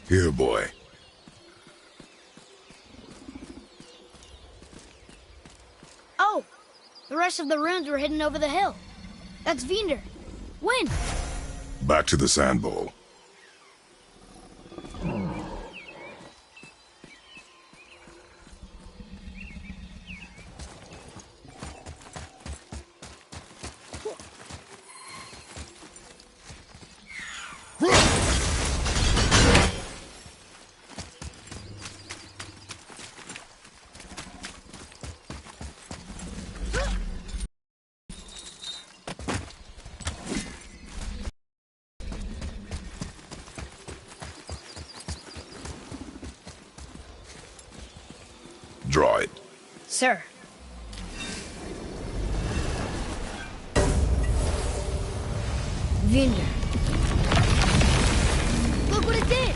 Here, boy. Oh! The rest of the runes were hidden over the hill. That's Vinder. When? Back to the sand bowl. Draw it. Sir. Vinder. Look what it did!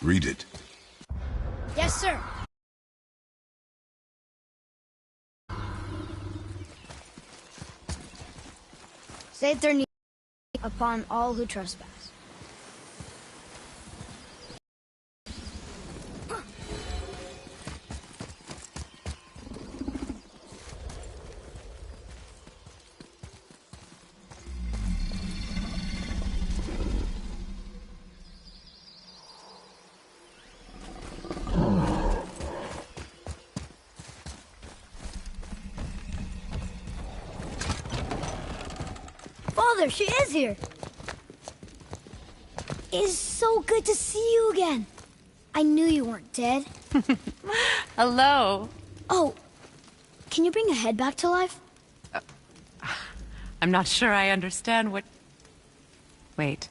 Read it. Yes, sir. Save their need upon all who trespass. Father, she is here. It's so good to see you again. I knew you weren't dead. Hello. Oh, can you bring a head back to life? I'm not sure I understand what... Wait.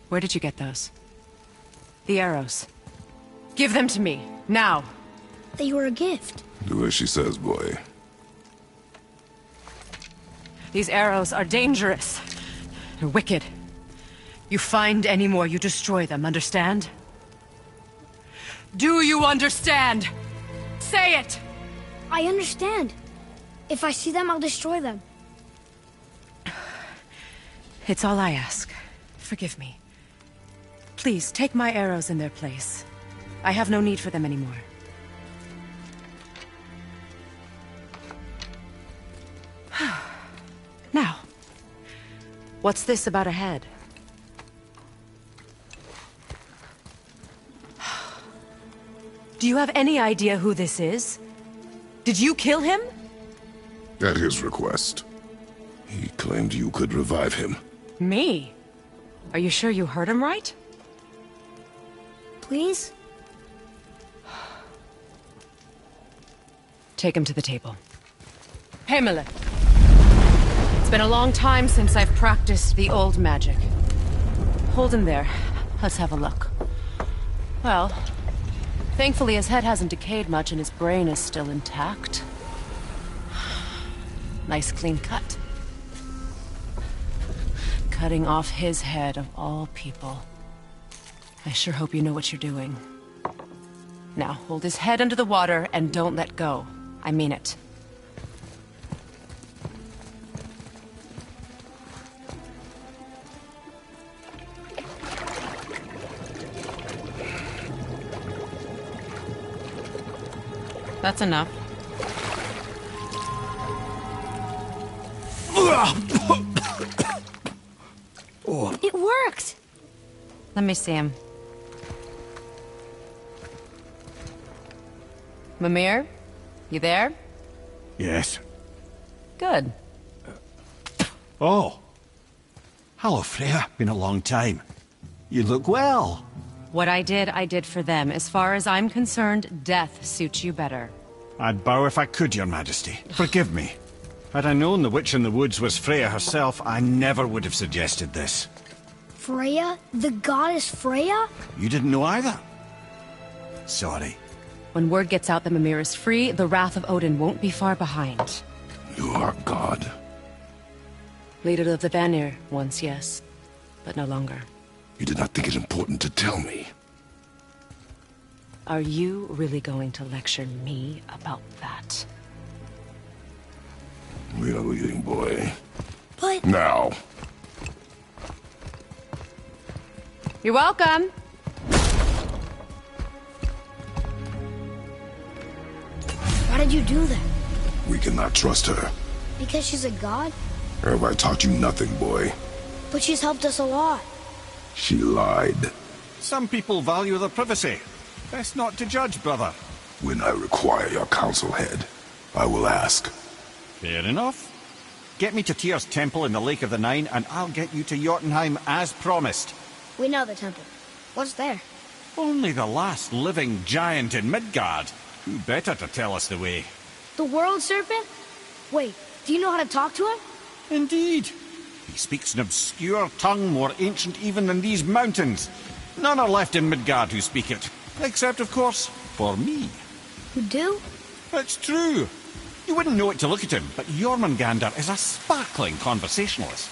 Where did you get those? The arrows. Give them to me, now. They were a gift. Do as she says, boy. These arrows are dangerous. They're wicked. You find any more, you destroy them, understand? Do you understand? Say it! I understand. If I see them, I'll destroy them. It's all I ask. Forgive me. Please, take my arrows in their place. I have no need for them anymore. Now, what's this about a head? Do you have any idea who this is? Did you kill him? At his request. He claimed you could revive him. Me? Are you sure you heard him right? Please? Take him to the table. Himmler! It's been a long time since I've practiced the old magic. Hold him there. Let's have a look. Well, thankfully his head hasn't decayed much and his brain is still intact. Nice clean cut. Cutting off his head of all people. I sure hope you know what you're doing. Now, hold his head under the water and don't let go. I mean it. That's enough. Let me see him. Mimir? You there? Yes. Good. Oh. Hello, Freya. Been a long time. You look well. What I did for them. As far as I'm concerned, death suits you better. I'd bow if I could, Your Majesty. Forgive me. Had I known the witch in the woods was Freya herself, I never would have suggested this. Freya? The goddess Freya? You didn't know either? Sorry. When word gets out that Mimir is free, the wrath of Odin won't be far behind. You are God. Leader of the Vanir, once, yes. But no longer. You did not think it important to tell me. Are you really going to lecture me about that? We are leaving, boy. But... Now. You're welcome! Why did you do that? We cannot trust her. Because she's a god? Have I taught you nothing, boy? But she's helped us a lot. She lied. Some people value their privacy. Best not to judge, brother. When I require your council head, I will ask. Fair enough. Get me to Tyr's temple in the Lake of the Nine, and I'll get you to Jotunheim as promised. We know the temple. What's there? Only the last living giant in Midgard. Who better to tell us the way? The world serpent? Wait, do you know how to talk to him? Indeed. He speaks an obscure tongue more ancient even than these mountains. None are left in Midgard who speak it. Except, of course, for me. You do? It's true. You wouldn't know it to look at him, but Jormungandr is a sparkling conversationalist.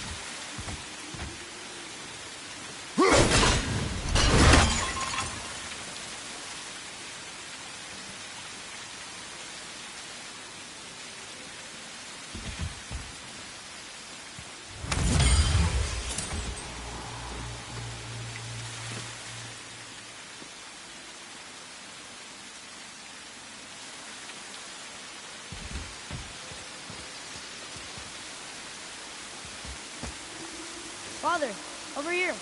Father, over here.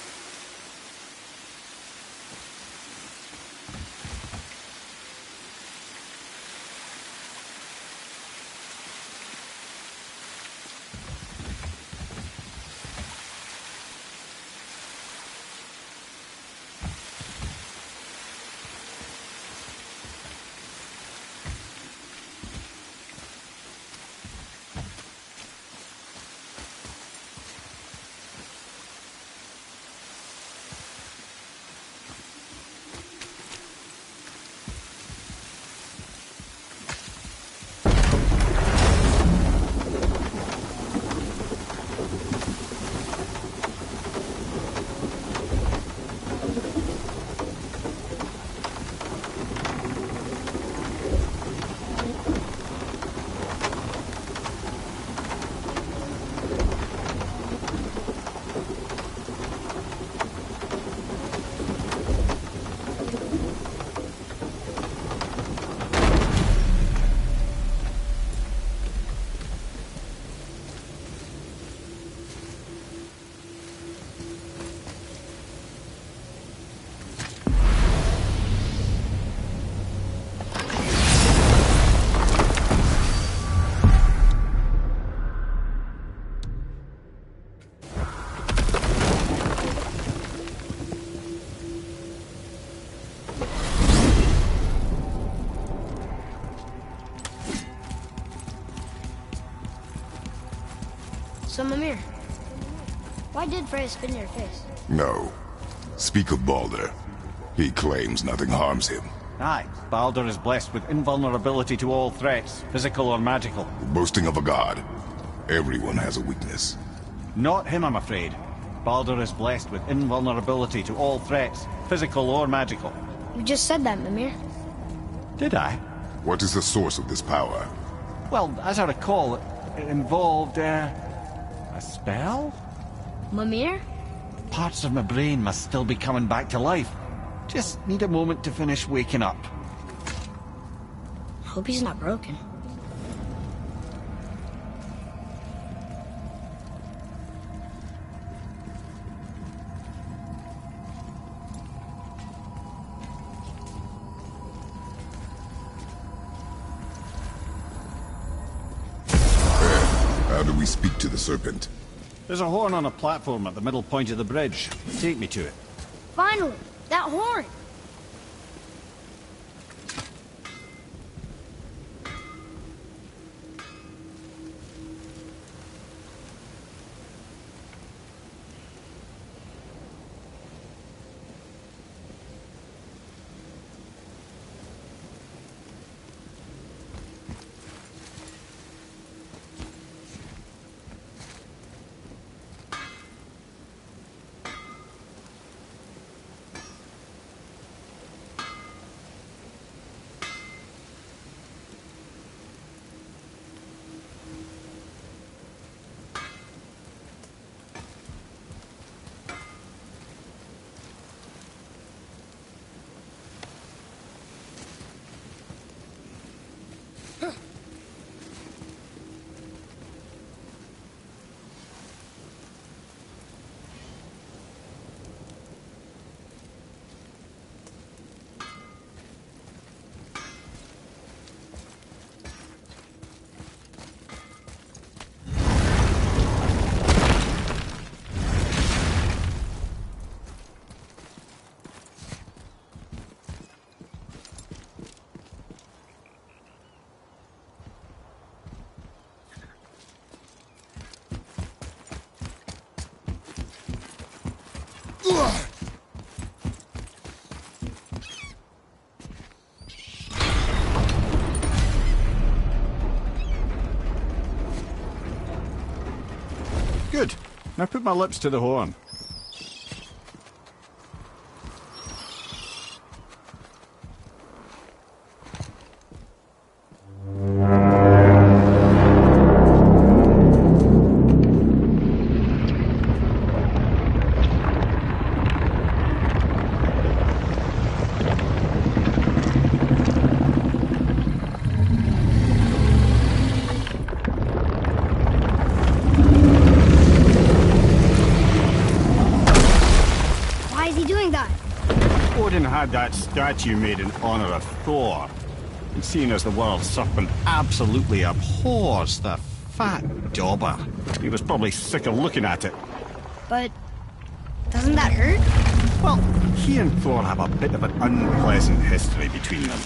So, Mimir, why did Freya spit in your face? No. Speak of Baldur. He claims nothing harms him. Aye, Baldur is blessed with invulnerability to all threats, physical or magical. Boasting of a god. Everyone has a weakness. Not him, I'm afraid. Baldur is blessed with invulnerability to all threats, physical or magical. You just said that, Mimir. Did I? What is the source of this power? Well, as I recall, it involved, a spell? Mimir? Parts of my brain must still be coming back to life. Just need a moment to finish waking up. Hope he's not broken. we speak to the serpent? There's a horn on a platform at the middle point of the bridge. Take me to it. Finally, that horn. Good. Now put my lips to the horn. Odin had that statue made in honor of Thor. And seeing as the world serpent absolutely abhors the fat dauber, he was probably sick of looking at it. But doesn't that hurt? Well, he and Thor have a bit of an unpleasant history between them.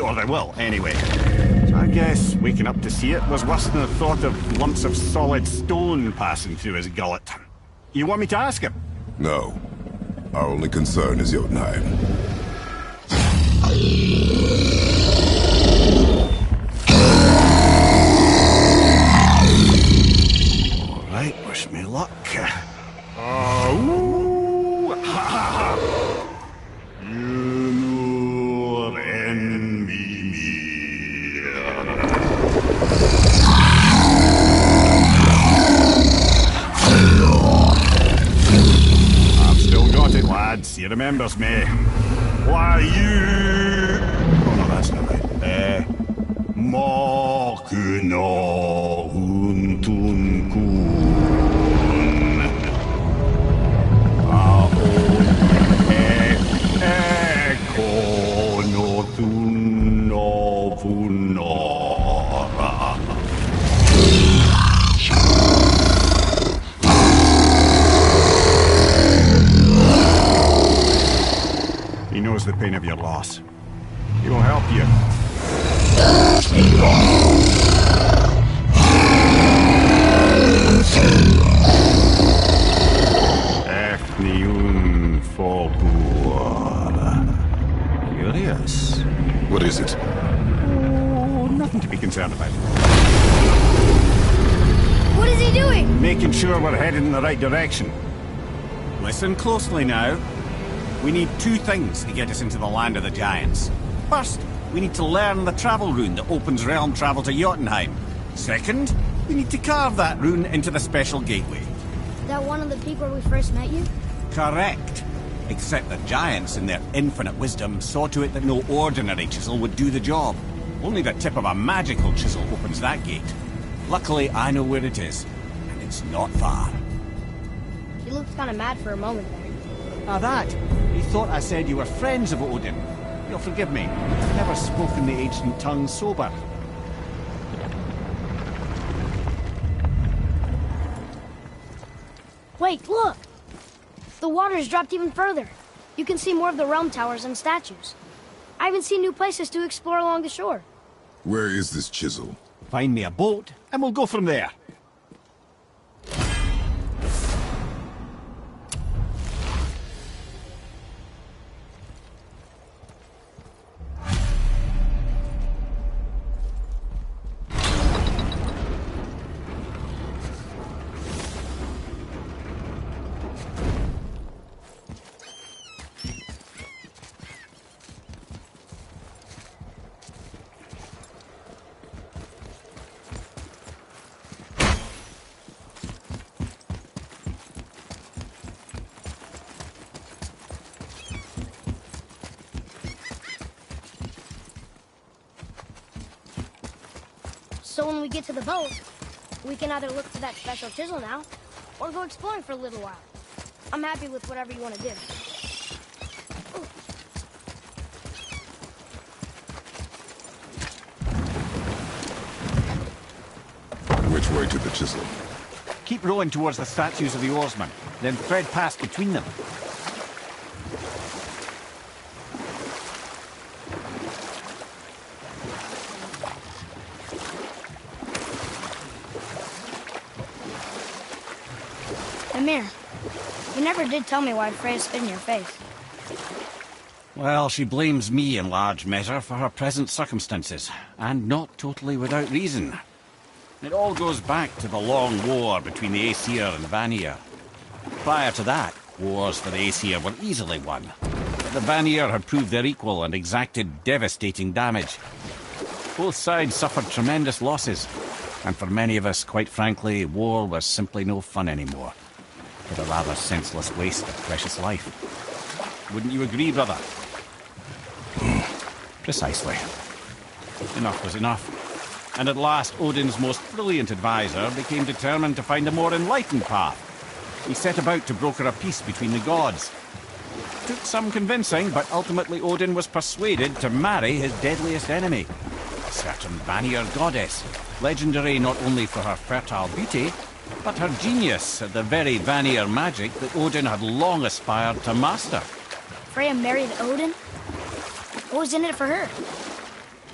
Or they will, anyway. So I guess waking up to see it was worse than the thought of lumps of solid stone passing through his gullet. You want me to ask him? No. Our only concern is Jotunheim. All right, wish me luck. You envy me. I've still got it, lads. He remembers me. Why you? Oh no, that's not right. Mokuno huntun kun. Kono tuno funora. He knows the pain of your loss. He will help you. Efniun Fogur. Curious. What is it? Oh, nothing to be concerned about. What is he doing? Making sure we're headed in the right direction. Listen closely now. We need two things to get us into the land of the giants. First, we need to learn the travel rune that opens realm travel to Jotunheim. Second, we need to carve that rune into the special gateway. That one on the peak where we first met you? Correct. Except the giants, in their infinite wisdom, saw to it that no ordinary chisel would do the job. Only the tip of a magical chisel opens that gate. Luckily, I know where it is, and it's not far. He looked kind of mad for a moment there. Ah, that. He thought I said you were friends of Odin. You'll forgive me. I've never spoken the ancient tongue sober. Wait, look! The water's dropped even further. You can see more of the realm towers and statues. I even see new places to explore along the shore. Where is this chisel? Find me a boat, and we'll go from there. So when we get to the boat, we can either look for that special chisel now, or go exploring for a little while. I'm happy with whatever you want to do. Which way to the chisel? Keep rowing towards the statues of the oarsmen, then thread past between them. Amir, you never did tell me why Freya spit in your face. Well, she blames me in large measure for her present circumstances, and not totally without reason. It all goes back to the long war between the Aesir and Vanir. Prior to that, wars for the Aesir were easily won, but the Vanir had proved their equal and exacted devastating damage. Both sides suffered tremendous losses, and for many of us, quite frankly, war was simply no fun anymore, but a rather senseless waste of precious life. Wouldn't you agree, brother? Precisely. Enough was enough. And at last, Odin's most brilliant advisor became determined to find a more enlightened path. He set about to broker a peace between the gods. Took some convincing, but ultimately Odin was persuaded to marry his deadliest enemy, a certain Vanir goddess, legendary not only for her fertile beauty, but her genius at the very Vanir magic that Odin had long aspired to master. Freya married Odin? What was in it for her?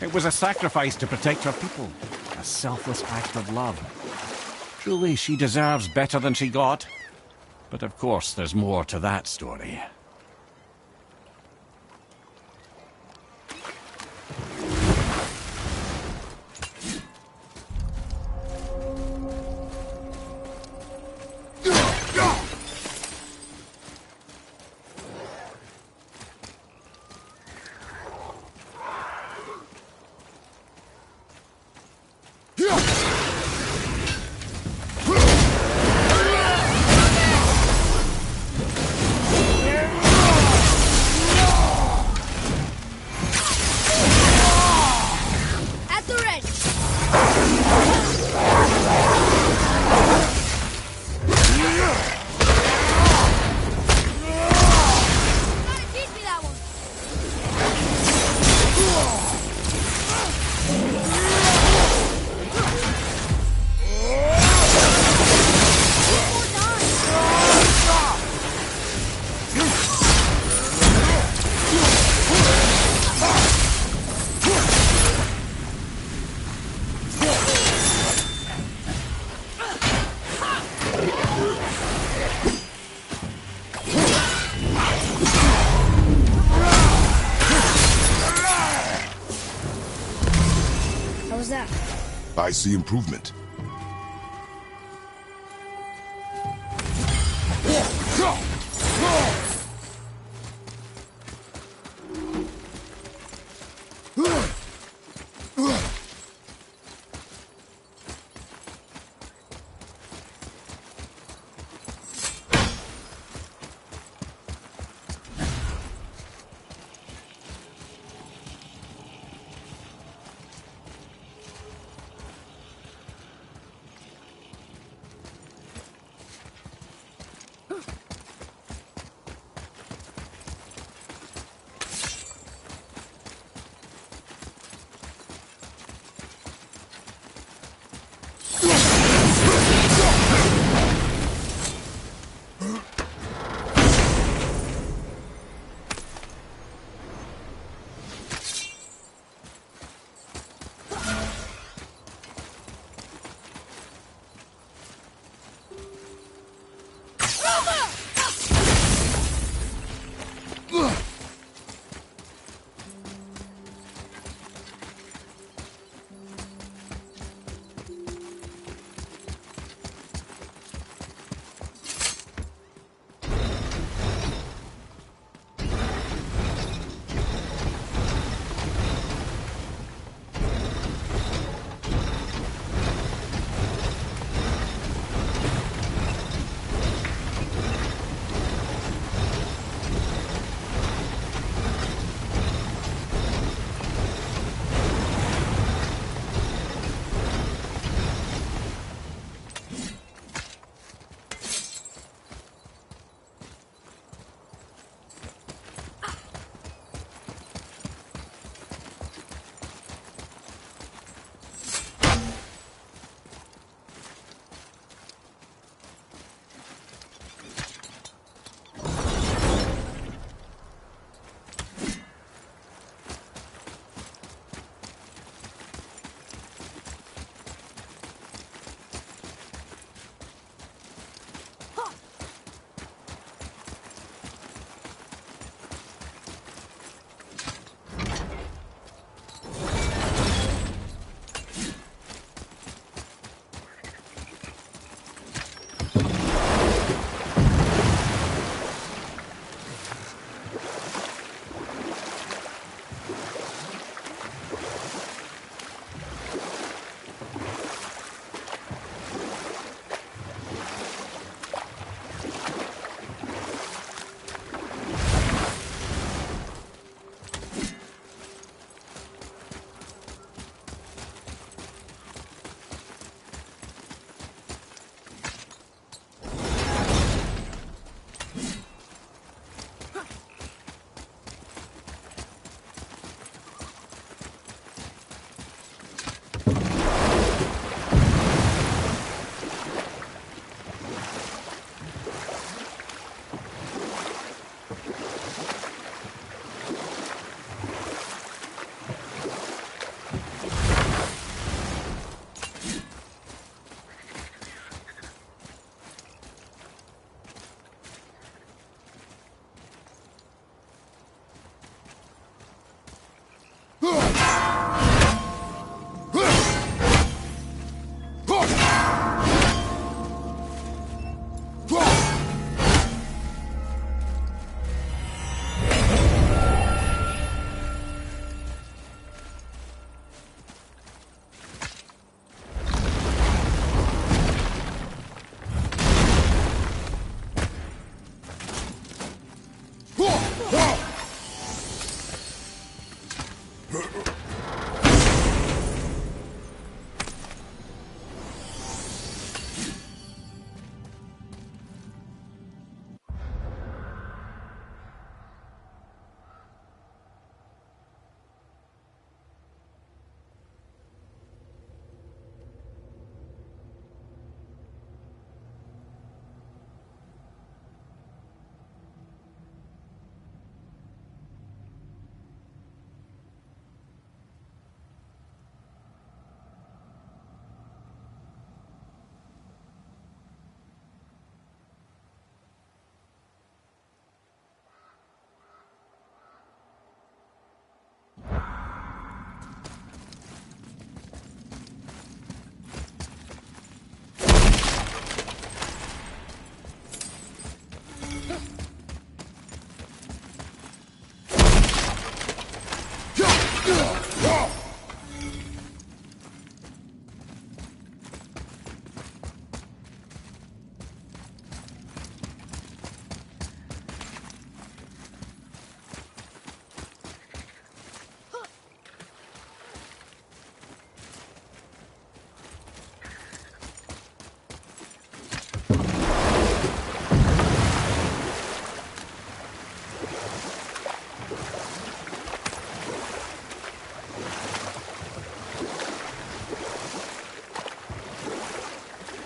It was a sacrifice to protect her people, a selfless act of love. Truly, she deserves better than she got. But of course, there's more to that story. At the ready! Gotta teach me that one! How was that? I see improvement.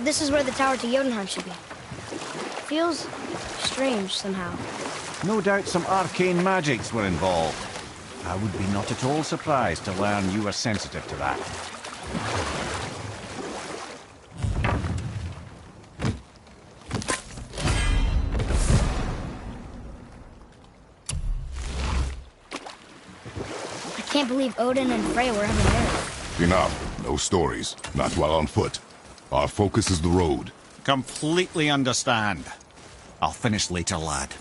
This is where the tower to Jotunheim should be. Feels strange somehow. No doubt some arcane magics were involved. I would be not at all surprised to learn you were sensitive to that. I can't believe Odin and Freya were ever married. Enough. No stories. Not while on foot. Our focus is the road. Completely understand. I'll finish later, lad.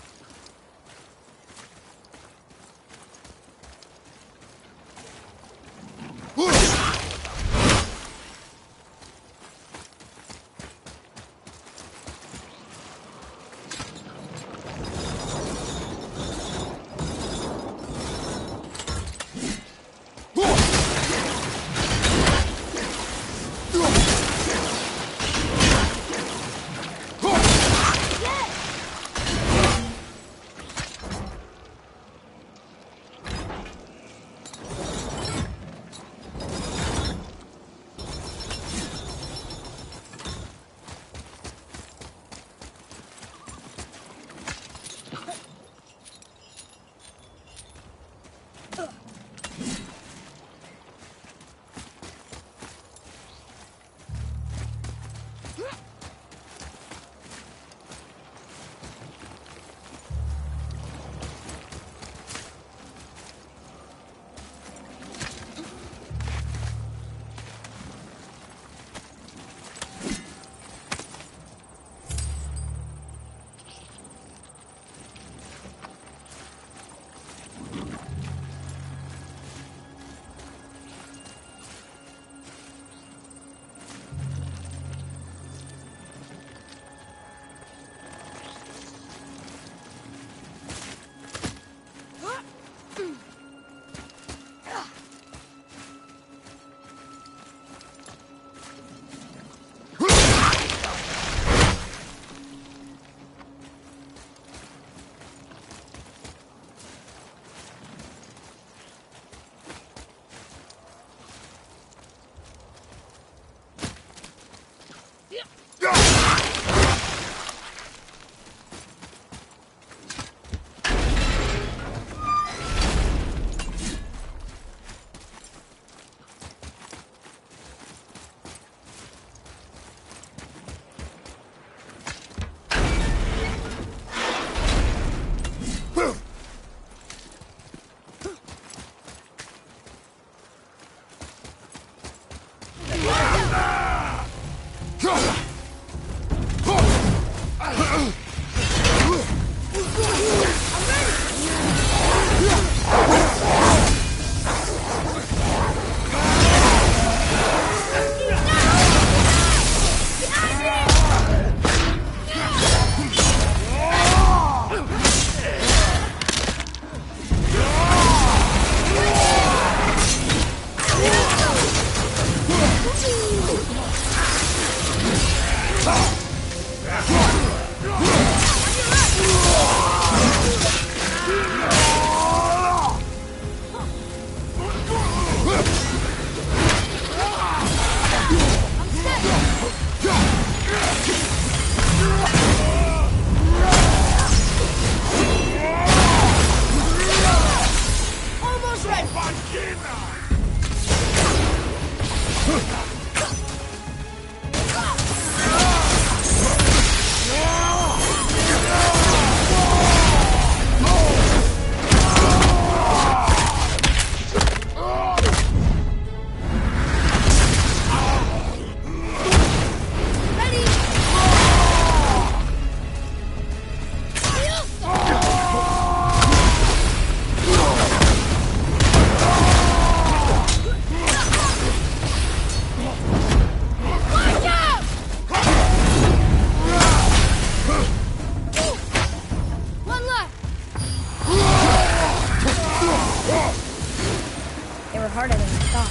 They were harder than I thought.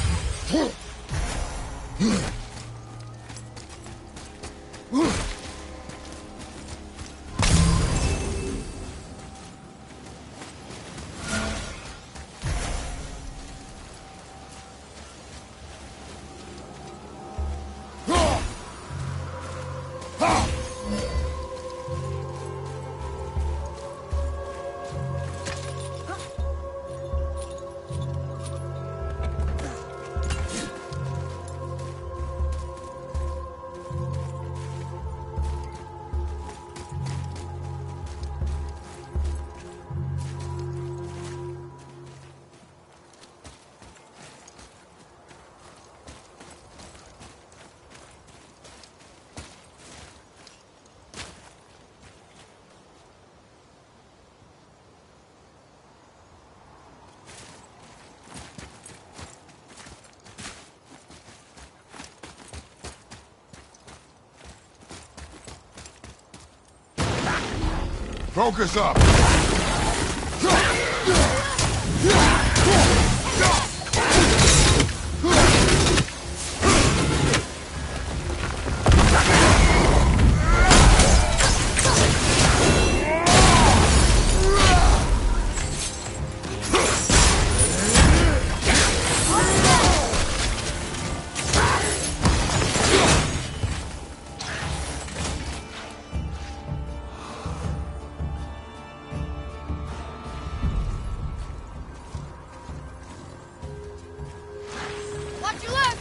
Focus up! Watch your left!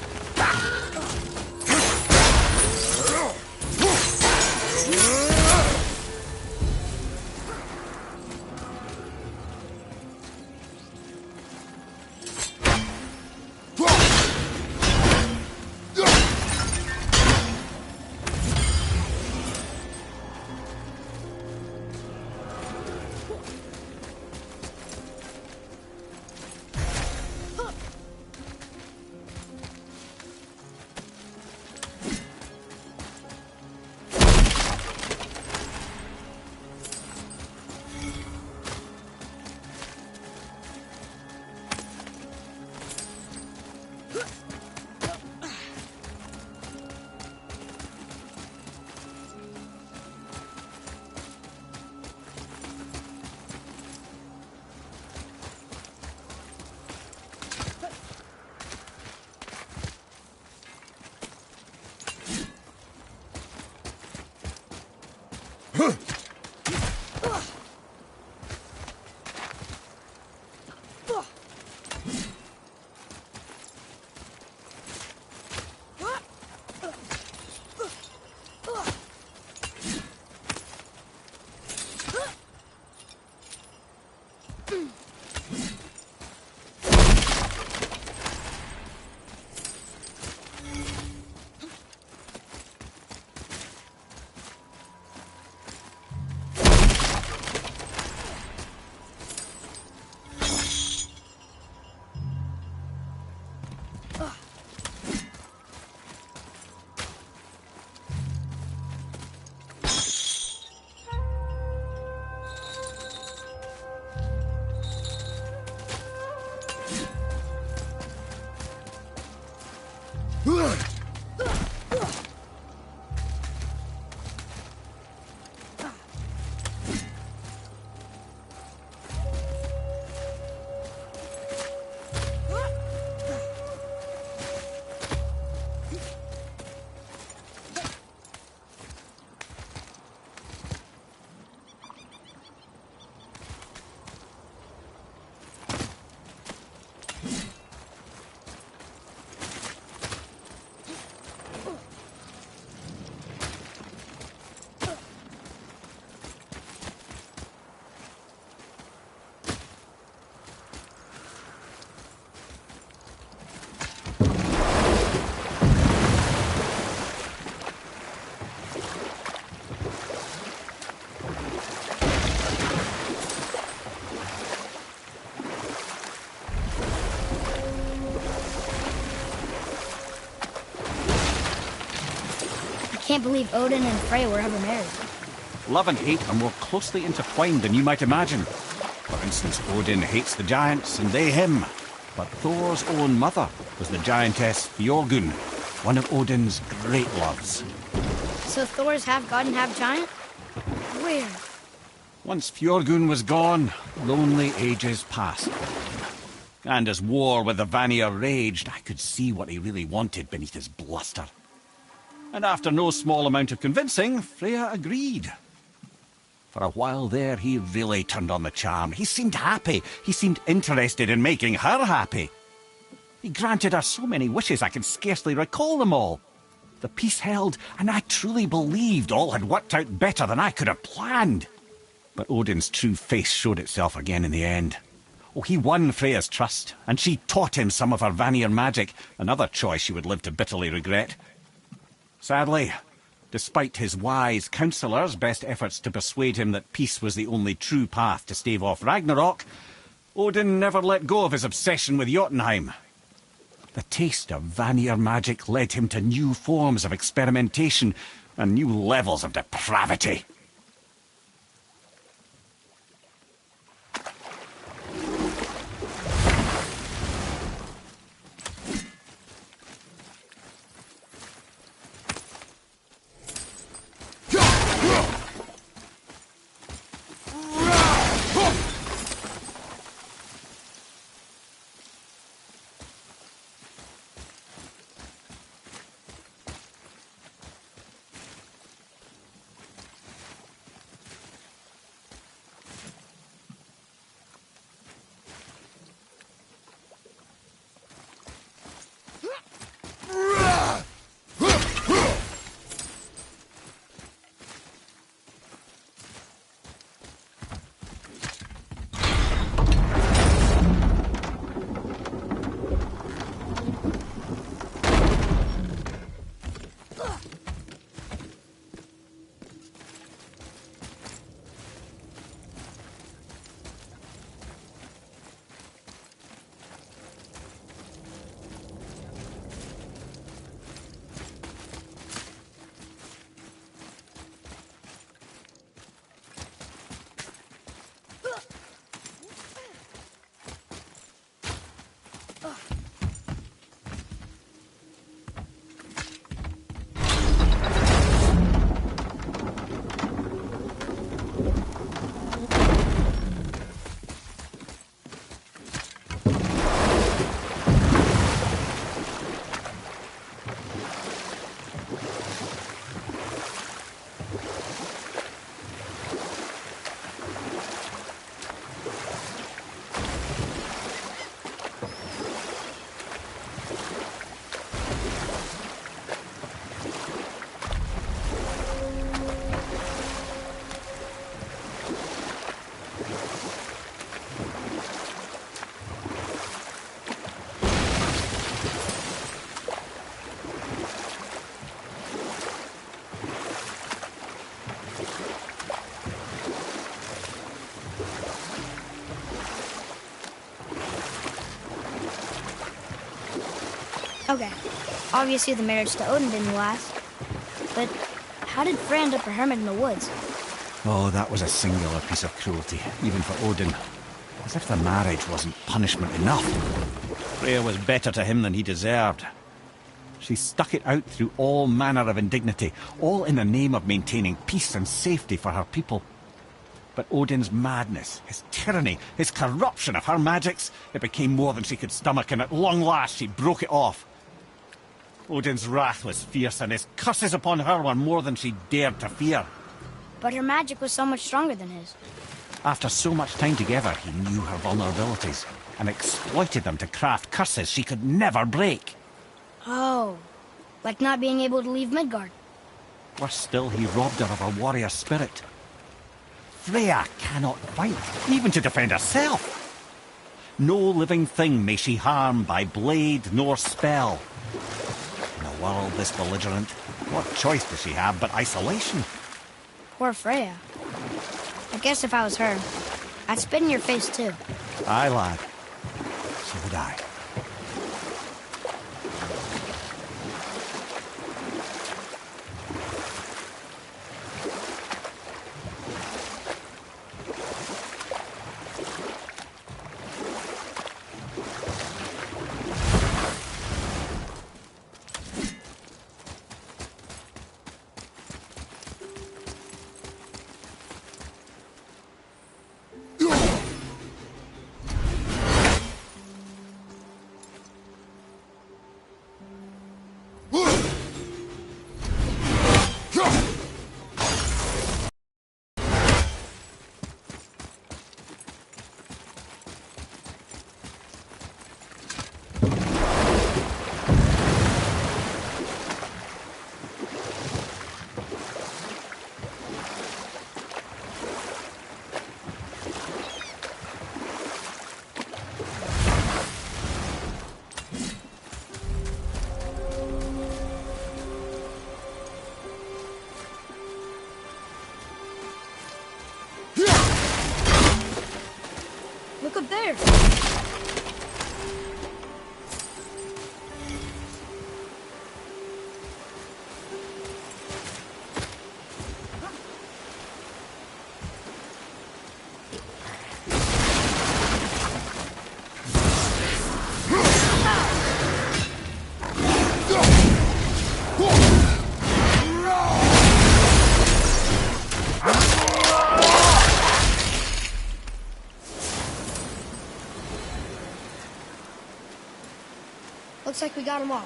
can't believe Odin and Freya were ever married. Love and hate are more closely intertwined than you might imagine. For instance, Odin hates the giants and they him. But Thor's own mother was the giantess Fjorgun, one of Odin's great loves. So Thor's half god and half giant? Weird. Once Fjorgun was gone, lonely ages passed. And as war with the Vanir raged, I could see what he really wanted beneath his bluster. And after no small amount of convincing, Freya agreed. For a while there, he really turned on the charm. He seemed happy. He seemed interested in making her happy. He granted her so many wishes I can scarcely recall them all. The peace held, and I truly believed all had worked out better than I could have planned. But Odin's true face showed itself again in the end. Oh, he won Freya's trust, and she taught him some of her Vanir magic, another choice she would live to bitterly regret. Sadly, despite his wise counsellors' best efforts to persuade him that peace was the only true path to stave off Ragnarok, Odin never let go of his obsession with Jotunheim. The taste of Vanir magic led him to new forms of experimentation and new levels of depravity. Okay, obviously the marriage to Odin didn't last. But how did Frey end up a hermit in the woods? Oh, that was a singular piece of cruelty, even for Odin. As if the marriage wasn't punishment enough. Freya was better to him than he deserved. She stuck it out through all manner of indignity, all in the name of maintaining peace and safety for her people. But Odin's madness, his tyranny, his corruption of her magics, it became more than she could stomach, and at long last she broke it off. Odin's wrath was fierce, and his curses upon her were more than she dared to fear. But her magic was so much stronger than his. After so much time together, he knew her vulnerabilities, and exploited them to craft curses she could never break. Oh, like not being able to leave Midgard. Worse still, he robbed her of her warrior spirit. Freya cannot fight, even to defend herself. No living thing may she harm by blade nor spell. In a world this belligerent, what choice does she have but isolation? Poor Freya. I guess if I was her, I'd spit in your face too. Aye, lad. So would I. Looks like we got him all.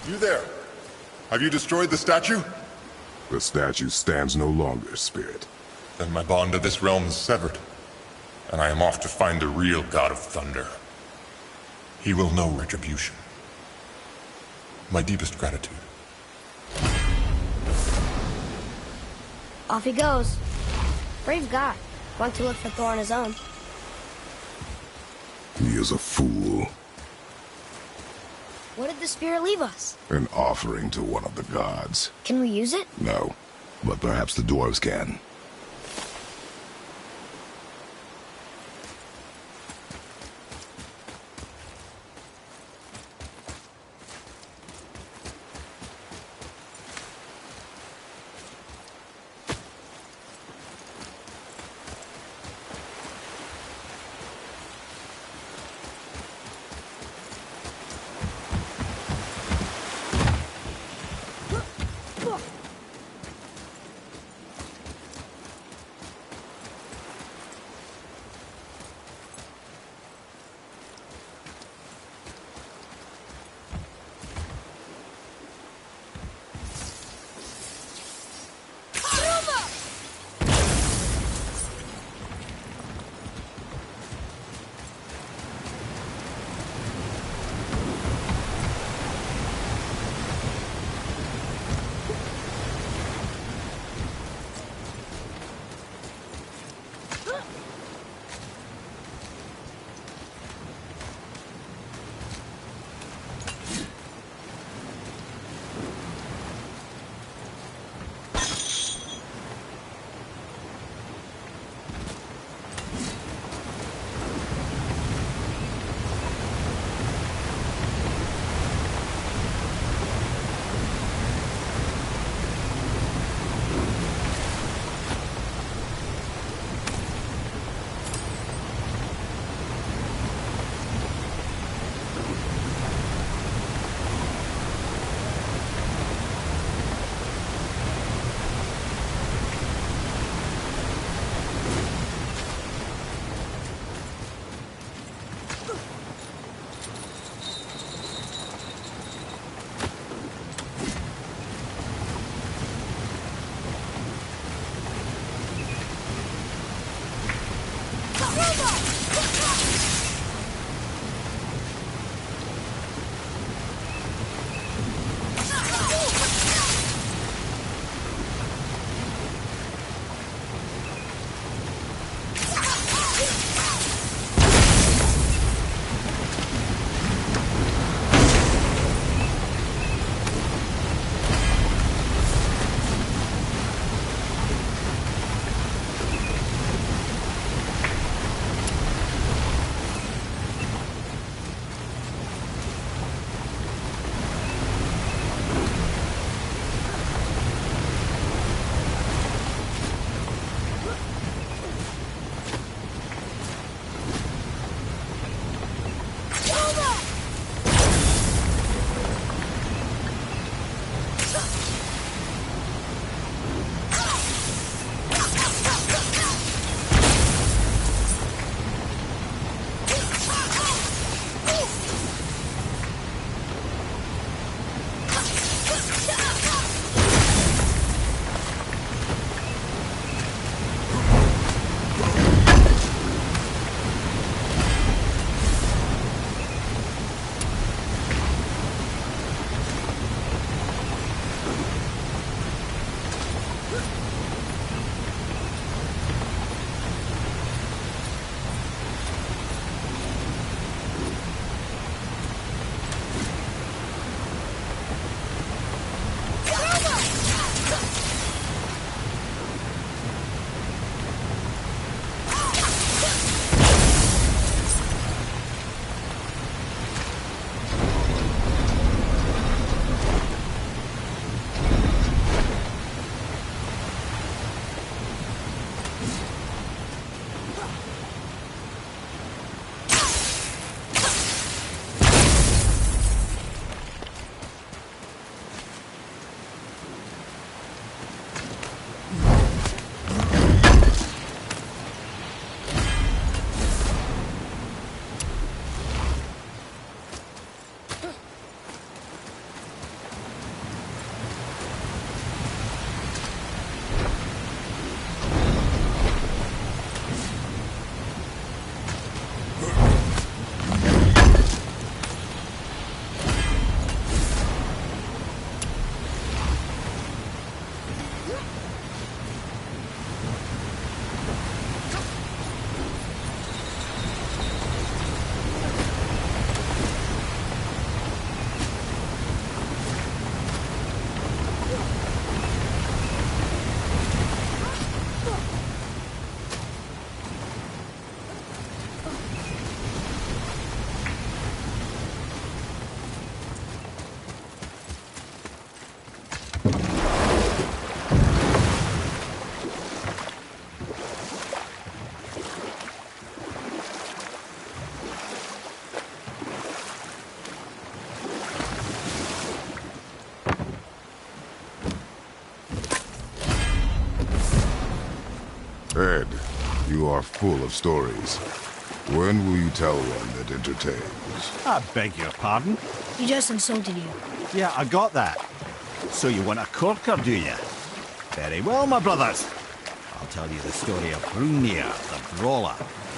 You there? Have you destroyed the statue? The statue stands no longer, Spirit. Then my bond to this realm is severed, and I am off to find the real God of Thunder. He will know retribution. My deepest gratitude. Off he goes. Brave guy. Want to look for Thor on his own. He is a fool. What did the spirit leave us? An offering to one of the gods. Can we use it? No, but perhaps the dwarves can. full of stories. When will you tell one that entertains? I beg your pardon? He just insulted you. Yeah, I got that. So you want a corker, do you? Very well, my brothers. I'll tell you the story of Hrungnir, the brawler.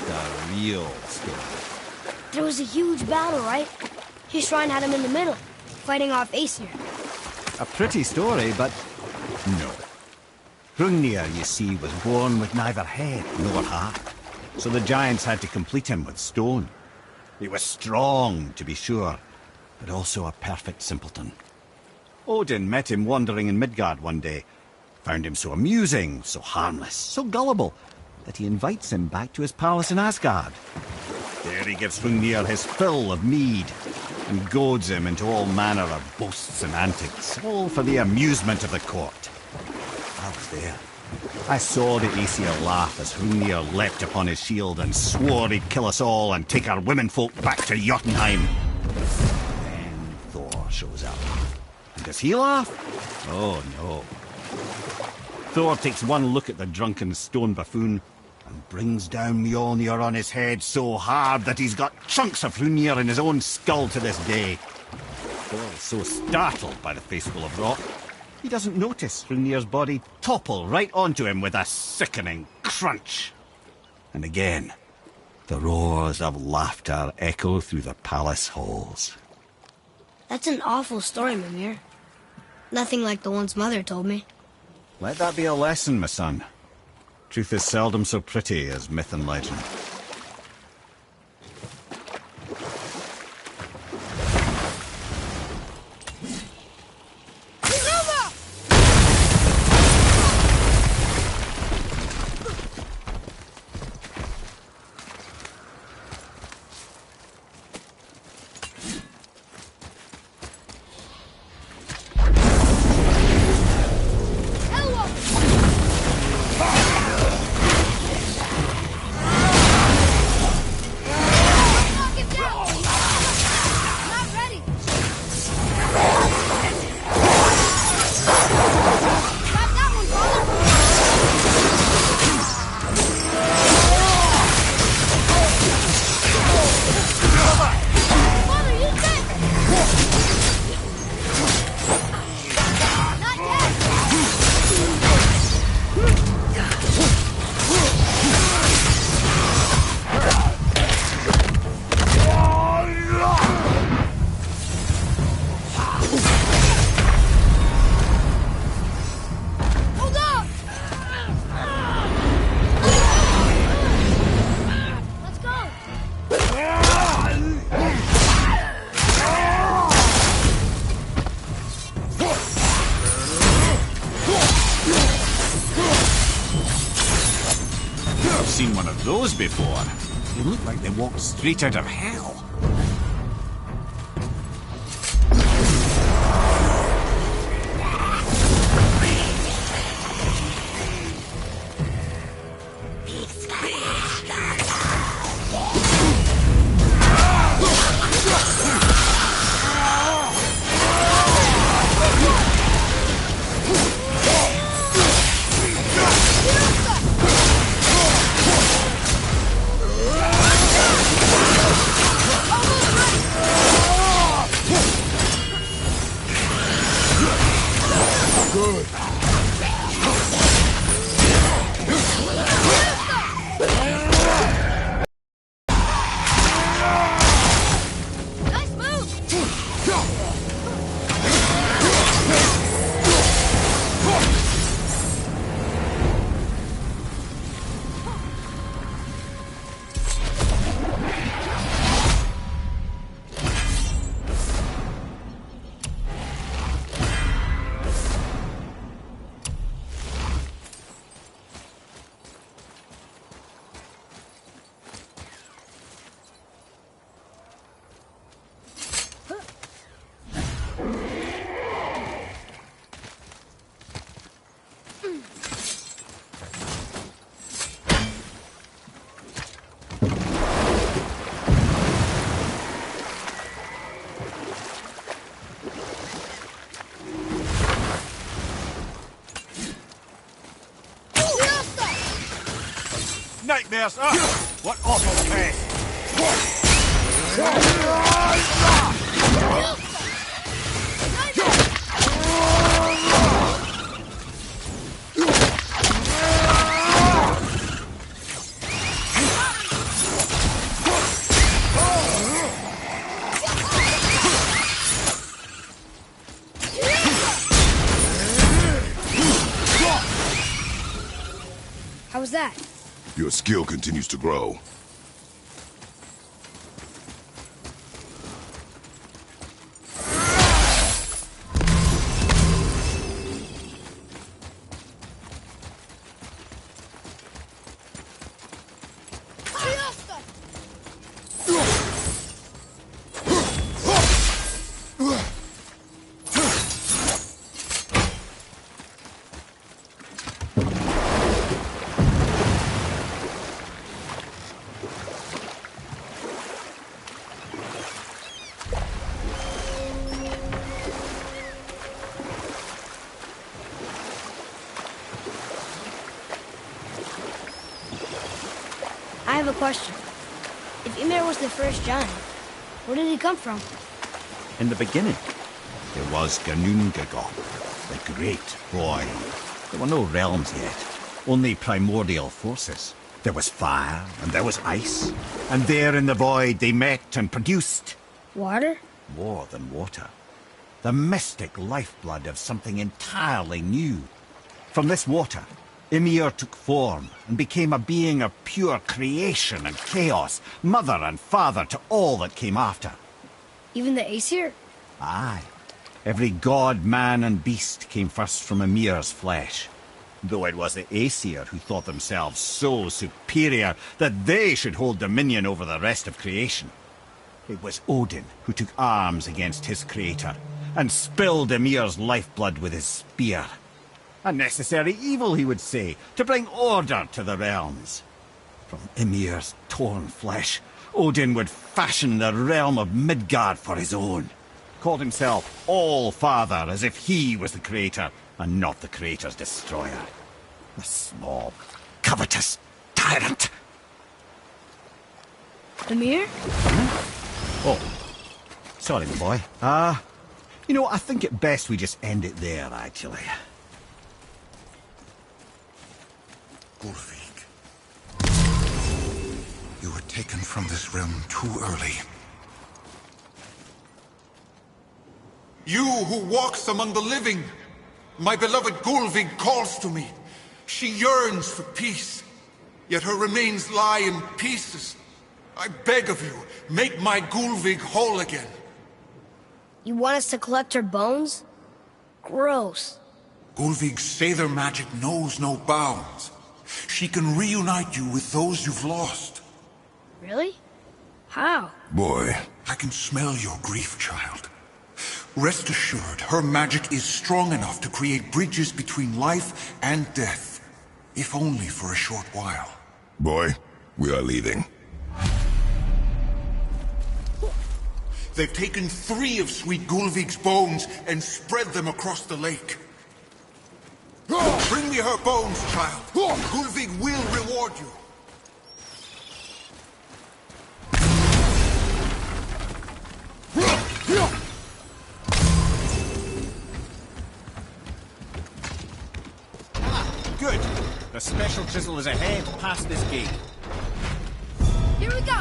The real story. There was a huge battle, right? His shrine had him in the middle, fighting off Aesir. A pretty story, but no. Hrungnir, you see, was born with neither head nor heart. So the giants had to complete him with stone. He was strong, to be sure, but also a perfect simpleton. Odin met him wandering in Midgard one day, found him so amusing, so harmless, so gullible, that he invites him back to his palace in Asgard. There he gives Hrungnir his fill of mead, and goads him into all manner of boasts and antics, all for the amusement of the court. I was there. I saw the Aesir laugh as Hrungnir leapt upon his shield and swore he'd kill us all and take our womenfolk back to Jotunheim. Then Thor shows up. And does he laugh? Oh, no. Thor takes one look at the drunken stone buffoon and brings down Mjolnir on his head so hard that he's got chunks of Hrungnir in his own skull to this day. Thor is so startled by the face full of rock, he doesn't notice Hrungnir's body topple right onto him with a sickening crunch. And again, the roars of laughter echo through the palace halls. That's an awful story, Mimir. Nothing like the ones Mother told me. Let that be a lesson, my son. Truth is seldom so pretty as myth and legend. Seen one of those before. They look like they walked straight out of hell. Oh, nightmares. What awful pain. How was that? Your skill continues to grow. I have a question. If Ymir was the first giant, where did he come from? In the beginning, there was Ganungagok, the great void. There were no realms yet, only primordial forces. There was fire, and there was ice. And there in the void they met and produced... Water? more than water. The mystic lifeblood of something entirely new. From this water, Ymir took form and became a being of pure creation and chaos, mother and father to all that came after. Even the Aesir? Aye. Every god, man and beast came first from Ymir's flesh. Though it was the Aesir who thought themselves so superior that they should hold dominion over the rest of creation. It was Odin who took arms against his creator and spilled Ymir's lifeblood with his spear. A necessary evil, he would say, to bring order to the realms. From Ymir's torn flesh, Odin would fashion the realm of Midgard for his own. Called himself All-Father, as if he was the creator, and not the creator's destroyer. The small, covetous tyrant! Ymir? Oh, sorry, my boy. You know, I think it best we just end it there, actually. Gulvig, you were taken from this realm too early. You who walks among the living, my beloved Gulvig calls to me. She yearns for peace, yet her remains lie in pieces. I beg of you, make my Gulvig whole again. You want us to collect her bones? Gross. Gulvig's Sather magic knows no bounds. She can reunite you with those you've lost. Really? How? Boy. I can smell your grief, child. Rest assured, her magic is strong enough to create bridges between life and death. If only for a short while. Boy, we are leaving. They've taken 3 of sweet Gulvig's bones and spread them across the lake. Bring me her bones, child. Gulvig will reward you. Good. The special chisel is ahead past this gate. Here we go!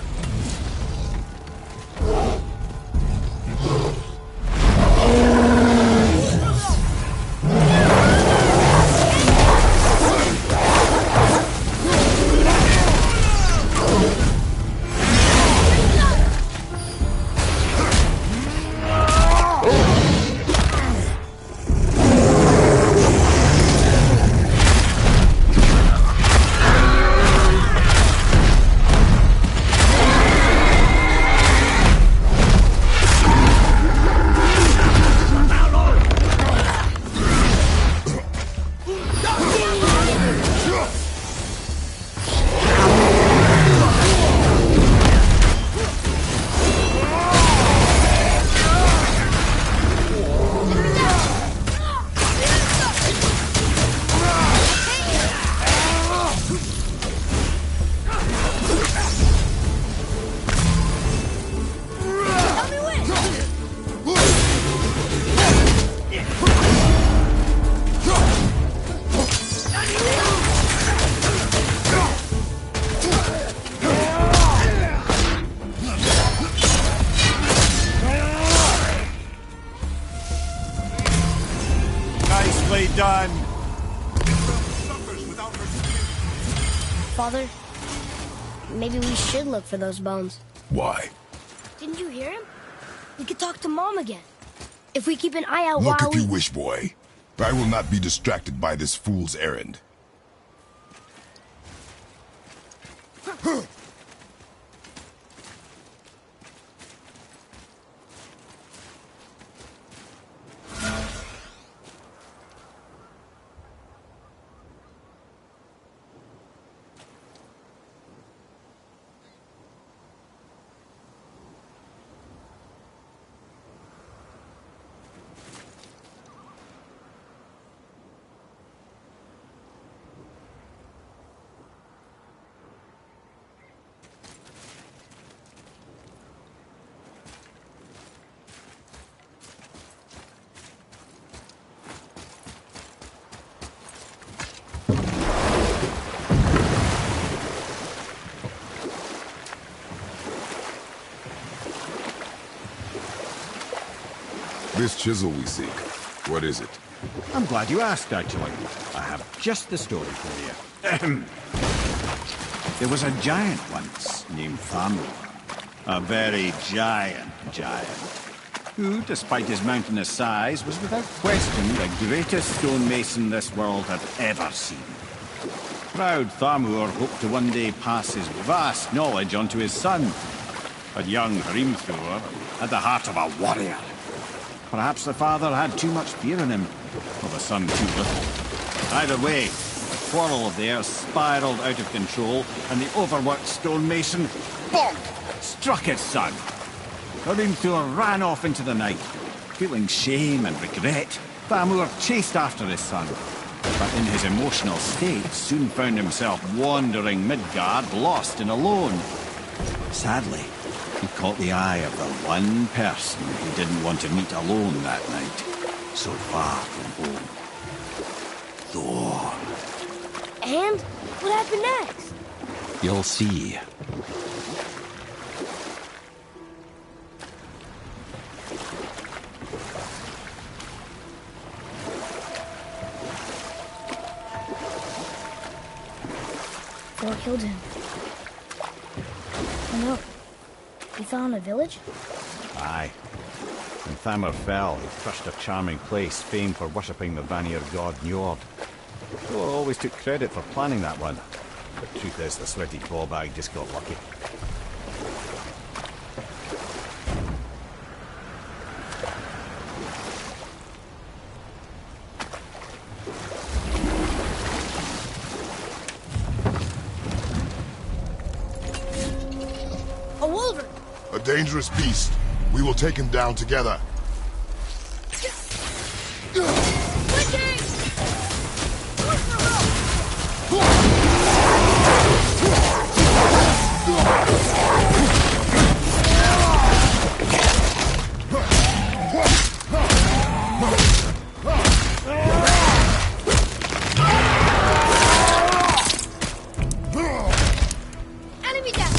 done? Suffers without her skin. Father, maybe we should look for those bones. Why? Didn't you hear him? We could talk to Mom again. If we keep an eye out Look while if you wish, boy. I will not be distracted by this fool's errand. This chisel we seek, what is it? I'm glad you asked, actually. I have just the story for you. There was a giant once named Thamur. A very giant, who, despite his mountainous size, was without question the greatest stonemason this world had ever seen. Proud Thamur hoped to one day pass his vast knowledge on to his son. But young Hrimthur had the heart of a warrior. Perhaps the father had too much fear in him, or the son too little. Either way, the quarrel of theirs spiraled out of control, and the overworked stonemason, bonk, struck his son. Hrimthur ran off into the night. Feeling shame and regret, Thamur chased after his son. But in his emotional state, soon found himself wandering Midgard, lost and alone. Sadly, he caught the eye of the one person he didn't want to meet alone that night, so far from home. Thor. And? What happened next? You'll see. Thor killed him. Oh no. He fell in a village? Aye. When Thamur fell, he crushed a charming place famed for worshipping the Vanir god Njord. Thor always took credit for planning that one. The truth is, the sweaty ballbag just got lucky. A wolverine! A dangerous beast. We will take him down together. Witching! Enemy down!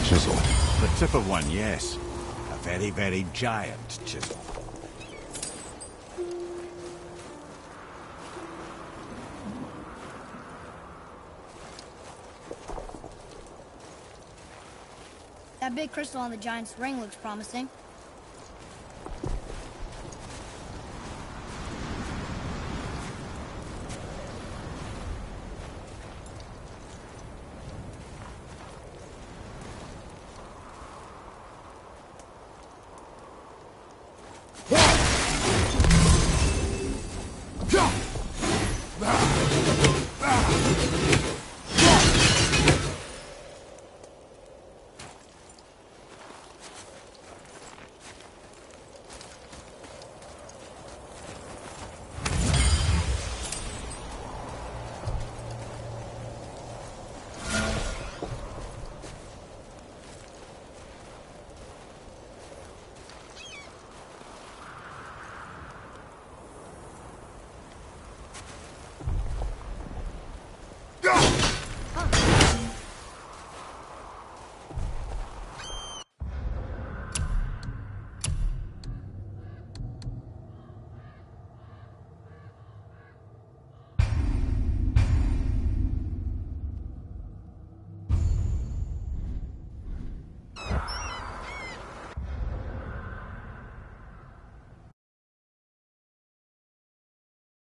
Chisel. The tip of one, yes. A very, very giant chisel. That big crystal on the giant's ring looks promising.